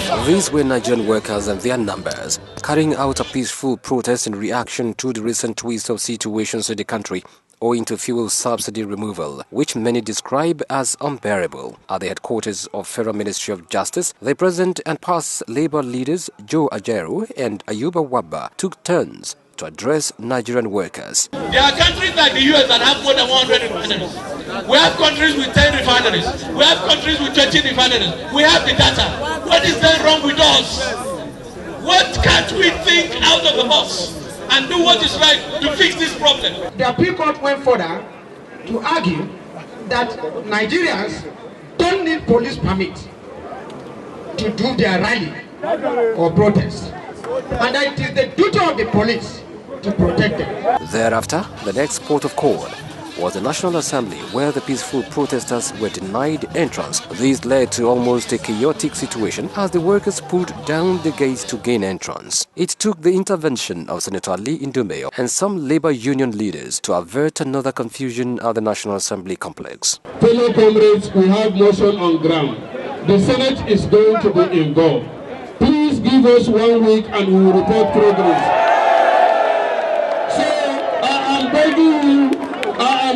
These were Nigerian workers and their numbers, carrying out a peaceful protest in reaction to the recent twist of situations in the country owing to fuel subsidy removal, which many describe as unbearable. At the headquarters of Federal Ministry of Justice, the present and past Labour leaders Joe Ajaero and Ayuba Wabba took turns to address Nigerian workers. There are countries like the US that have more than 100 refineries. We have countries with 10 refineries. We have countries with 20 refineries. We have the data. What is then wrong with us? What can't we think out of the box and do what is right to fix this problem? The appeal court went further to argue that Nigerians don't need police permit to do their rally or protest, and that it is the duty of the police to protect them. Thereafter, the next port of call was the National Assembly, where the peaceful protesters were denied entrance. This led to almost a chaotic situation as the workers pulled down the gates to gain entrance. It took the intervention of Senator Ali Indume and some labor union leaders to avert another confusion at the National Assembly complex. Fellow comrades, we have motion on ground. The Senate is going to be involved. Please give us 1 week and we will report progress. So I am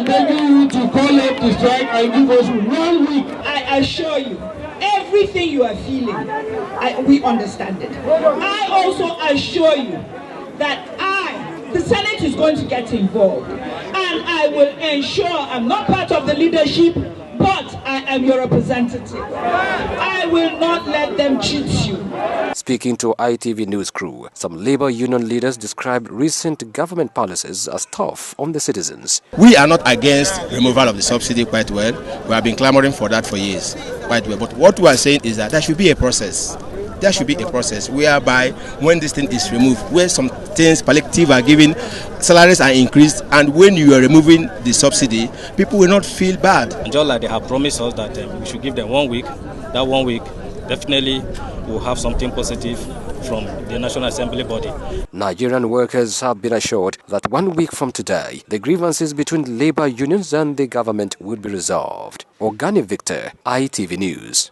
begging you to call up the strike and give us 1 week. I assure you, everything you are feeling, we understand it. I also assure you that the Senate is going to get involved, and I will ensure I'm not part of the leadership, but I am your representative. I will not let them cheat you. Speaking to ITV News crew, some labor union leaders described recent government policies as tough on the citizens. We are not against removal of the subsidy quite well. We have been clamoring for that for years quite well. But what we are saying is that there should be a process. There should be a process whereby when this thing is removed, where some things palliative are given, salaries are increased, and when you are removing the subsidy, people will not feel bad. And just like they have promised us that we should give them 1 week, that 1 week definitely will have something positive from the National Assembly body. Nigerian workers have been assured that 1 week from today, the grievances between labor unions and the government would be resolved. Organic Victor, ITV News.